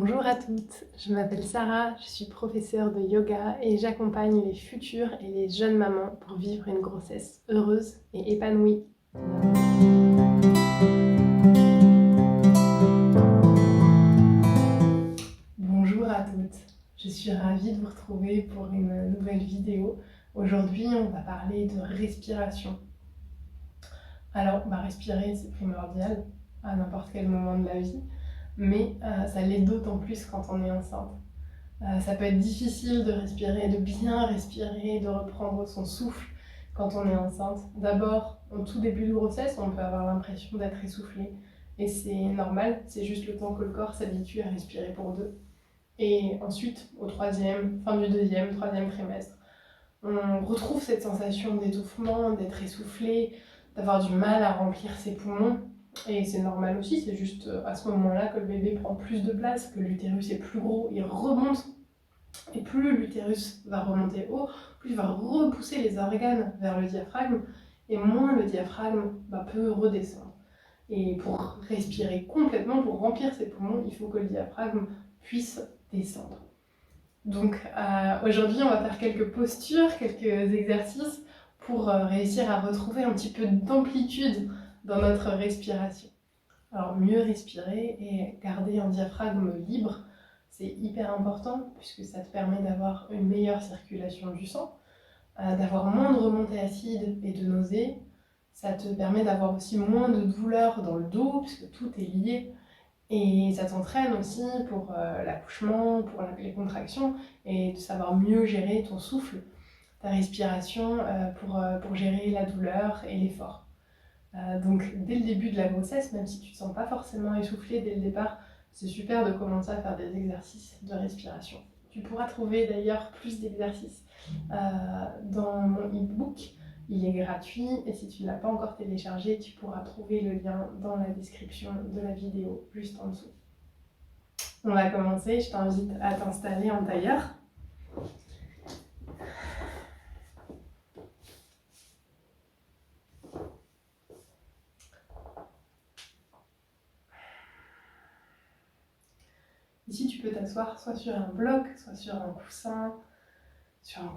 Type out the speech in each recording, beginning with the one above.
Bonjour à toutes, je m'appelle Sarah, je suis professeure de yoga et j'accompagne les futures et les jeunes mamans pour vivre une grossesse heureuse et épanouie. Bonjour à toutes, je suis ravie de vous retrouver pour une nouvelle vidéo. Aujourd'hui, on va parler de respiration. Alors, respirer, c'est primordial à n'importe quel moment de la vie, mais ça l'est d'autant plus quand on est enceinte. Ça peut être difficile de respirer, de bien respirer, de reprendre son souffle quand on est enceinte. D'abord, au tout début de grossesse, on peut avoir l'impression d'être essoufflé. Et c'est normal, c'est juste le temps que le corps s'habitue à respirer pour deux. Et ensuite, au fin du deuxième, troisième trimestre, on retrouve cette sensation d'étouffement, d'être essoufflé, d'avoir du mal à remplir ses poumons. Et c'est normal aussi, c'est juste à ce moment-là que le bébé prend plus de place, que l'utérus est plus gros, il remonte. Et plus l'utérus va remonter haut, plus il va repousser les organes vers le diaphragme, et moins le diaphragme peut redescendre. Et pour respirer complètement, pour remplir ses poumons, il faut que le diaphragme puisse descendre. Donc aujourd'hui, on va faire quelques postures, quelques exercices pour réussir à retrouver un petit peu d'amplitude dans notre respiration. Alors mieux respirer et garder un diaphragme libre, c'est hyper important puisque ça te permet d'avoir une meilleure circulation du sang, d'avoir moins de remontées acides et de nausées. Ça te permet d'avoir aussi moins de douleurs dans le dos puisque tout est lié. Et ça t'entraîne aussi pour l'accouchement, pour les contractions et de savoir mieux gérer ton souffle, ta respiration pour gérer la douleur et l'effort. Donc dès le début de la grossesse, même si tu ne te sens pas forcément essoufflé dès le départ, c'est super de commencer à faire des exercices de respiration. Tu pourras trouver d'ailleurs plus d'exercices dans mon e-book. Il est gratuit et si tu ne l'as pas encore téléchargé, tu pourras trouver le lien dans la description de la vidéo juste en dessous. On va commencer, je t'invite à t'installer en tailleur. Ici, tu peux t'asseoir soit sur un bloc, soit sur un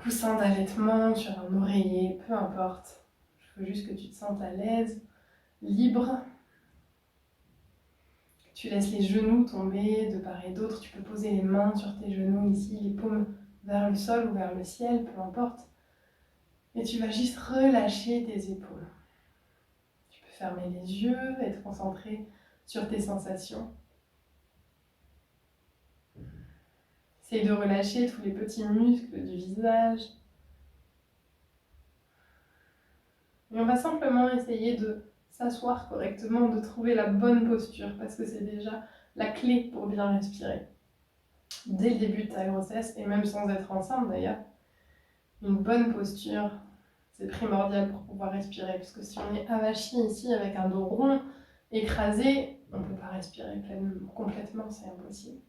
coussin d'allaitement, sur un oreiller, peu importe. Je veux juste que tu te sentes à l'aise, libre. Tu laisses les genoux tomber de part et d'autre. Tu peux poser les mains sur tes genoux ici, les paumes vers le sol ou vers le ciel, peu importe. Et tu vas juste relâcher tes épaules. Tu peux fermer les yeux et te concentrer sur tes sensations. Essaye de relâcher tous les petits muscles du visage. Et on va simplement essayer de s'asseoir correctement, de trouver la bonne posture, parce que c'est déjà la clé pour bien respirer. Dès le début de ta grossesse, et même sans être enceinte d'ailleurs, une bonne posture, c'est primordial pour pouvoir respirer, parce que si on est avachi ici avec un dos rond, écrasé, on ne peut pas respirer pleinement, complètement, c'est impossible.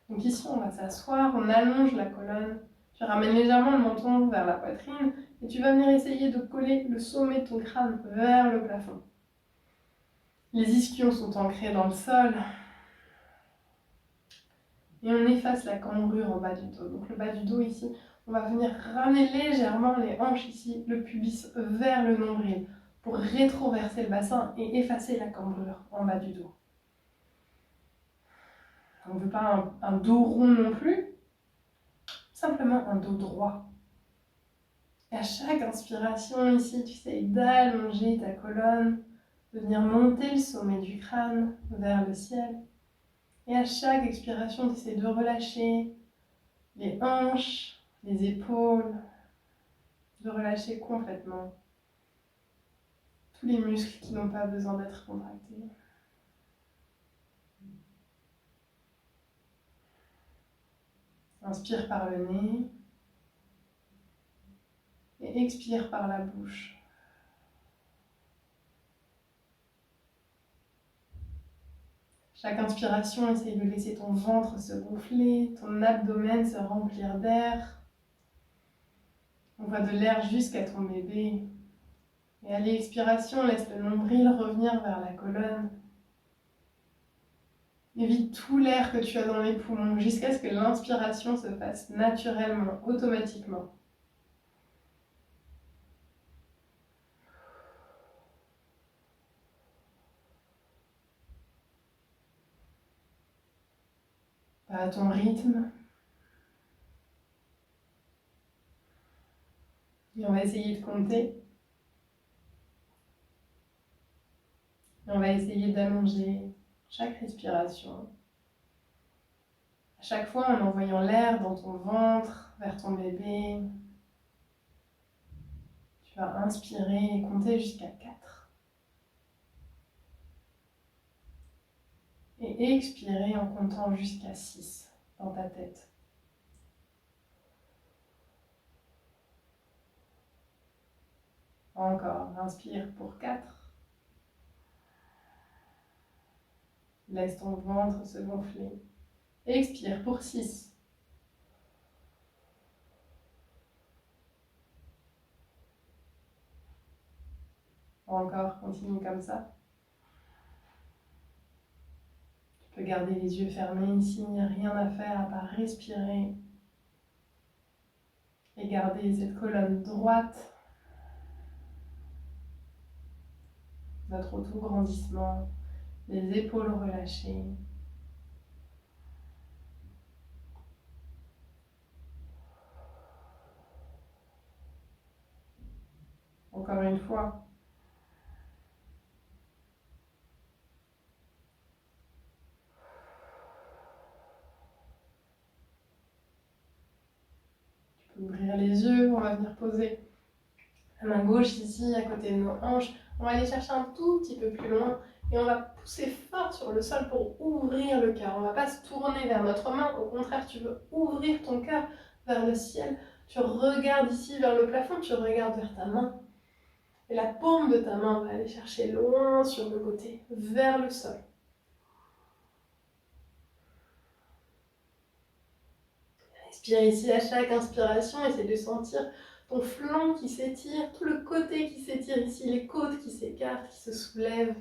Donc ici, on va s'asseoir, on allonge la colonne, tu ramènes légèrement le menton vers la poitrine, et tu vas venir essayer de coller le sommet de ton crâne vers le plafond. Les ischions sont ancrés dans le sol. Et on efface la cambrure en bas du dos. Donc le bas du dos ici, on va venir ramener légèrement les hanches ici, le pubis vers le nombril, pour rétroverser le bassin et effacer la cambrure en bas du dos. On ne veut pas un dos rond non plus, simplement un dos droit. Et à chaque inspiration ici, tu essayes d'allonger ta colonne, de venir monter le sommet du crâne vers le ciel. Et à chaque expiration, tu essaies de relâcher les hanches, les épaules, de relâcher complètement tous les muscles qui n'ont pas besoin d'être contractés. Inspire par le nez et expire par la bouche. Chaque inspiration, essaye de laisser ton ventre se gonfler, ton abdomen se remplir d'air. Envoie de l'air jusqu'à ton bébé. Et à l'expiration, laisse le nombril revenir vers la colonne. Et vide tout l'air que tu as dans les poumons jusqu'à ce que l'inspiration se fasse naturellement, automatiquement. À ton rythme. Et on va essayer de compter. Et on va essayer d'allonger chaque respiration. À chaque fois en envoyant l'air dans ton ventre, vers ton bébé. Tu vas inspirer et compter jusqu'à 4. Et expirer en comptant jusqu'à 6 dans ta tête. Encore, inspire pour 4. Laisse ton ventre se gonfler. Expire pour 6. Encore, continue comme ça. Tu peux garder les yeux fermés ici, il n'y a rien à faire à part respirer. Et garder cette colonne droite. Notre auto-grandissement. Les épaules relâchées. Encore une fois. Tu peux ouvrir les yeux, on va venir poser la main gauche ici, à côté de nos hanches. On va aller chercher un tout petit peu plus loin et on va pousser fort sur le sol pour ouvrir le cœur. On ne va pas se tourner vers notre main, au contraire, tu veux ouvrir ton cœur vers le ciel. Tu regardes ici vers le plafond, tu regardes vers ta main. Et la paume de ta main va aller chercher loin sur le côté, vers le sol. Respire ici à chaque inspiration, essaie de sentir ton flanc qui s'étire, tout le côté qui s'étire ici, les côtes qui s'écartent, qui se soulèvent.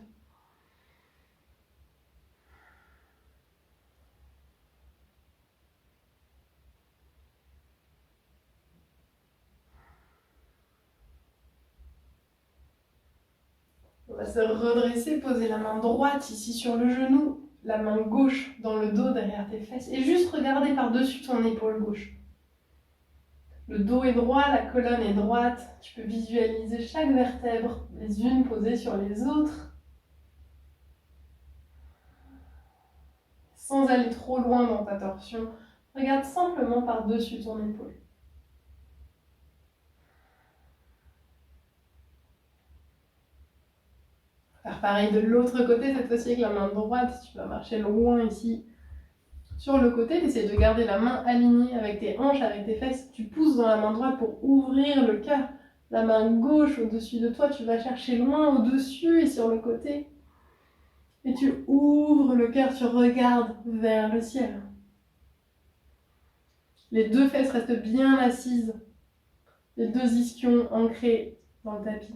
On va se redresser, poser la main droite ici sur le genou, la main gauche dans le dos derrière tes fesses et juste regarder par-dessus ton épaule gauche. Le dos est droit, la colonne est droite. Tu peux visualiser chaque vertèbre, les unes posées sur les autres. Sans aller trop loin dans ta torsion, regarde simplement par-dessus ton épaule. Faire pareil de l'autre côté, cette fois-ci avec la main droite, tu vas marcher loin ici. Sur le côté, tu essaies de garder la main alignée avec tes hanches, avec tes fesses. Tu pousses dans la main droite pour ouvrir le cœur. La main gauche au-dessus de toi, tu vas chercher loin au-dessus et sur le côté. Et tu ouvres le cœur, tu regardes vers le ciel. Les deux fesses restent bien assises. Les deux ischions ancrés dans le tapis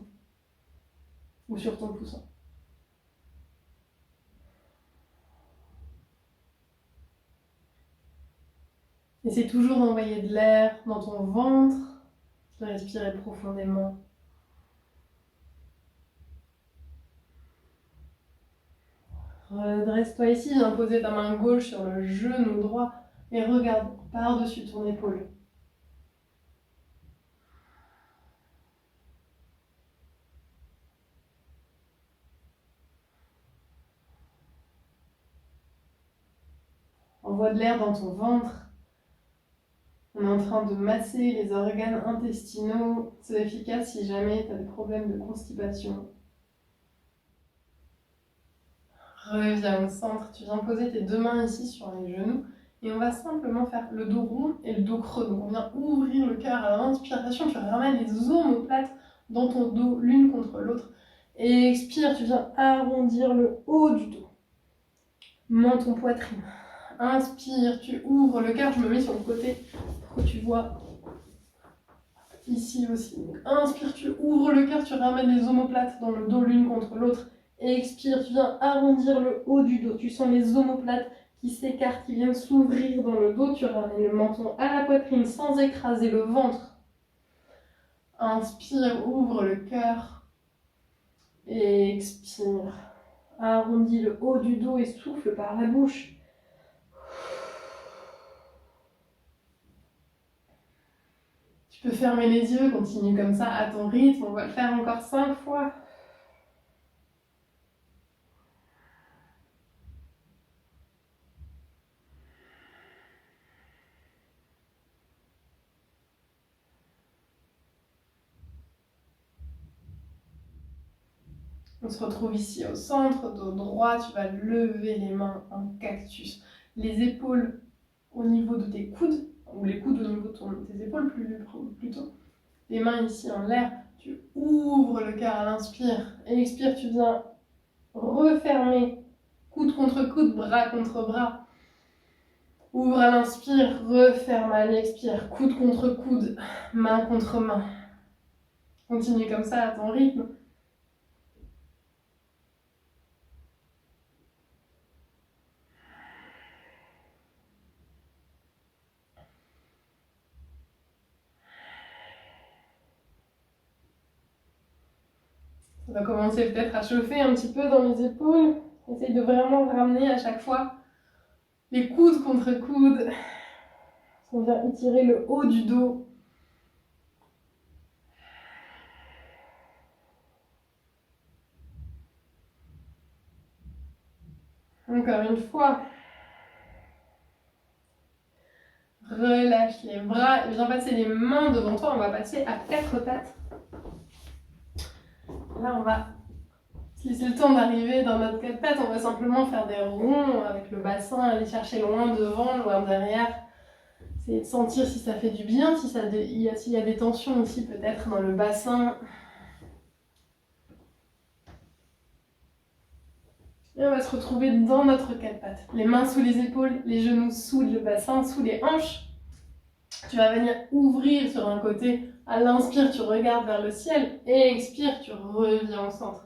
ou sur ton coussin. Essaie toujours d'envoyer de l'air dans ton ventre, de respirer profondément. Redresse-toi ici, viens poser ta main gauche sur le genou droit et regarde par-dessus ton épaule. Envoie de l'air dans ton ventre. On est en train de masser les organes intestinaux. C'est efficace si jamais tu as des problèmes de constipation. Reviens au centre. Tu viens poser tes deux mains ici sur les genoux. Et on va simplement faire le dos rond et le dos creux. Donc on vient ouvrir le cœur à l'inspiration. Tu ramènes les omoplates dans ton dos, l'une contre l'autre. Et expire, tu viens arrondir le haut du dos. Menton, poitrine. Inspire, tu ouvres le cœur. Je me mets sur le côté pour que tu vois ici aussi. Donc, inspire, tu ouvres le cœur, tu ramènes les omoplates dans le dos l'une contre l'autre. Expire, tu viens arrondir le haut du dos. Tu sens les omoplates qui s'écartent, qui viennent s'ouvrir dans le dos. Tu ramènes le menton à la poitrine sans écraser le ventre. Inspire, ouvre le cœur. Expire. Arrondis le haut du dos et souffle par la bouche. Tu peux fermer les yeux, continue comme ça à ton rythme. On va le faire encore 5 fois. On se retrouve ici au centre, dos droit, tu vas lever les mains en cactus. Les épaules au niveau de tes coudes, ou les coudes au niveau de tes épaules plutôt. Les mains ici en l'air, tu ouvres le cœur à l'inspire. Et expire, tu viens refermer, coude contre coude, bras contre bras. Ouvre à l'inspire, referme à l'expire, coude contre coude, main contre main. Continue comme ça à ton rythme. On va commencer peut-être à chauffer un petit peu dans les épaules. Essaye de vraiment ramener à chaque fois les coudes contre coudes. On vient étirer le haut du dos. Encore une fois. Relâche les bras. Viens passer les mains devant toi. On va passer à 4 pattes. Là, on va se laisser le temps d'arriver dans notre 4 pattes. On va simplement faire des ronds avec le bassin, aller chercher loin devant, loin derrière. Essayez de sentir si ça fait du bien, s'il y a des tensions ici peut-être dans le bassin. Et on va se retrouver dans notre 4 pattes. Les mains sous les épaules, les genoux sous le bassin, sous les hanches. Tu vas venir ouvrir sur un côté. À l'inspire, tu regardes vers le ciel. Et expire, tu reviens au centre.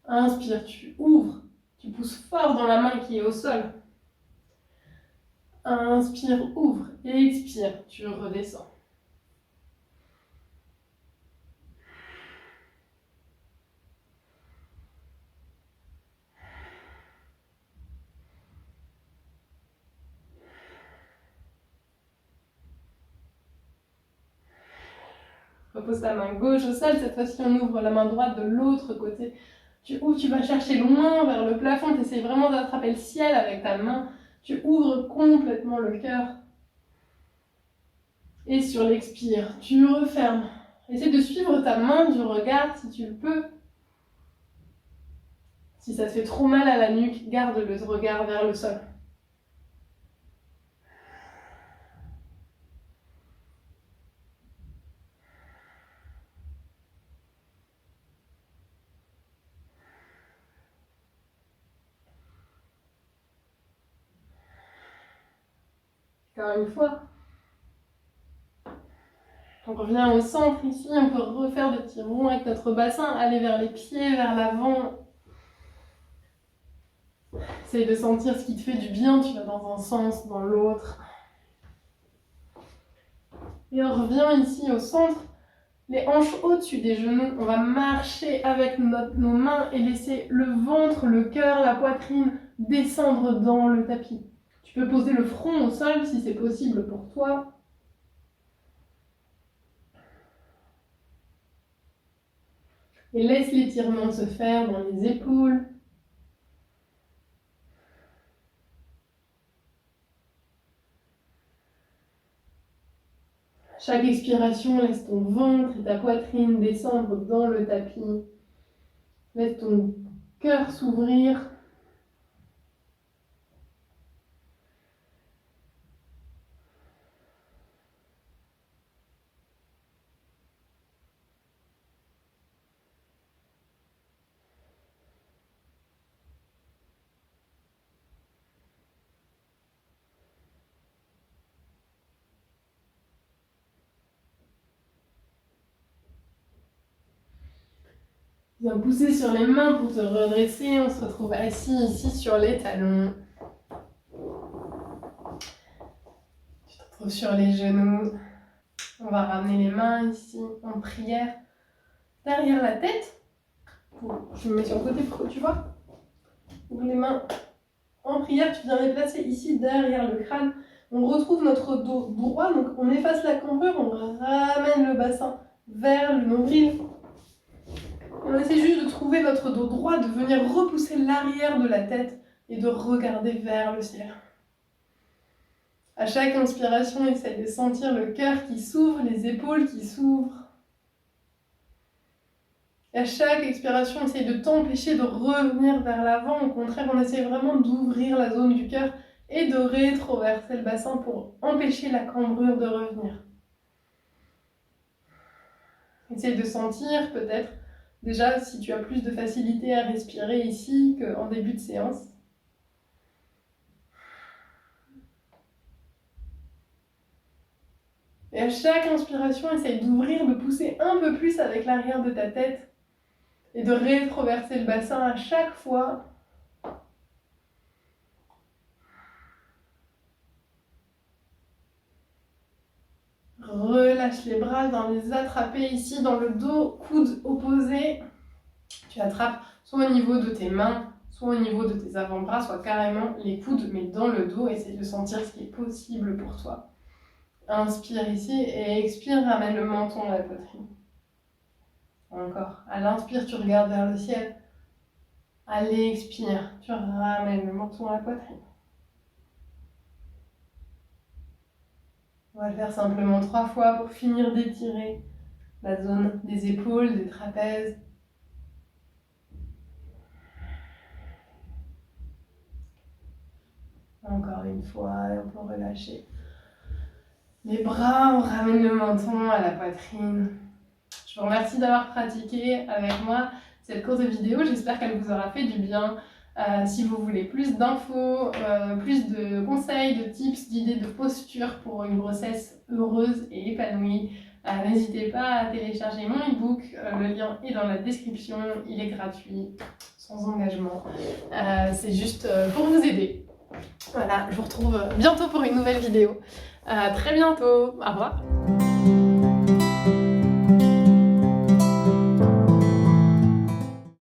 Inspire, tu ouvres. Tu pousses fort dans la main qui est au sol. Inspire, ouvre. Et expire, tu redescends. Repose ta main gauche au sol. Cette fois-ci, on ouvre la main droite de l'autre côté. Tu ouvres, tu vas chercher loin vers le plafond. Tu essaies vraiment d'attraper le ciel avec ta main. Tu ouvres complètement le cœur. Et sur l'expire, tu refermes. Essaie de suivre ta main du regard si tu le peux. Si ça te fait trop mal à la nuque, garde le regard vers le sol. Encore une fois. On revient au centre ici, on peut refaire des petits ronds avec notre bassin, aller vers les pieds, vers l'avant. Essaye de sentir ce qui te fait du bien, tu vas dans un sens, dans l'autre. Et on revient ici au centre, les hanches au-dessus des genoux. On va marcher avec nos mains et laisser le ventre, le cœur, la poitrine descendre dans le tapis. Tu peux poser le front au sol si c'est possible pour toi. Et laisse l'étirement se faire dans les épaules. Chaque expiration, laisse ton ventre et ta poitrine descendre dans le tapis. Laisse ton cœur s'ouvrir. Bien pousser sur les mains pour te redresser. On se retrouve assis ici sur les talons. Tu te retrouves sur les genoux. On va ramener les mains ici en prière derrière la tête. Je me mets sur le côté, tu vois. Ouvre les mains en prière. Tu viens les placer ici derrière le crâne. On retrouve notre dos droit. Donc on efface la cambrure. On ramène le bassin vers le nombril. On essaie juste de trouver notre dos droit, de venir repousser l'arrière de la tête et de regarder vers le ciel. À chaque inspiration, essaye de sentir le cœur qui s'ouvre, les épaules qui s'ouvrent. Et à chaque expiration, essaye de t'empêcher de revenir vers l'avant. Au contraire, on essaie vraiment d'ouvrir la zone du cœur et de rétroverser le bassin pour empêcher la cambrure de revenir. Essaye de sentir peut-être déjà si tu as plus de facilité à respirer ici qu'en début de séance. Et à chaque inspiration, essaye d'ouvrir, de pousser un peu plus avec l'arrière de ta tête et de rétroverser le bassin à chaque fois. Relâche les bras, viens les attraper ici dans le dos, coude opposé. Tu attrapes soit au niveau de tes mains, soit au niveau de tes avant-bras, soit carrément les coudes, mais dans le dos. Essaye de sentir ce qui est possible pour toi. Inspire ici et expire, ramène le menton à la poitrine. Encore. À l'inspire, tu regardes vers le ciel. À l'expire, tu ramènes le menton à la poitrine. On va le faire simplement 3 fois pour finir d'étirer la zone des épaules, des trapèzes. Encore une fois, et on peut relâcher les bras, on ramène le menton à la poitrine. Je vous remercie d'avoir pratiqué avec moi cette courte vidéo, j'espère qu'elle vous aura fait du bien. Si vous voulez plus d'infos, plus de conseils, de tips, d'idées de posture pour une grossesse heureuse et épanouie, n'hésitez pas à télécharger mon e-book, le lien est dans la description, il est gratuit, sans engagement. C'est juste pour vous aider. Voilà, je vous retrouve bientôt pour une nouvelle vidéo. À très bientôt, au revoir.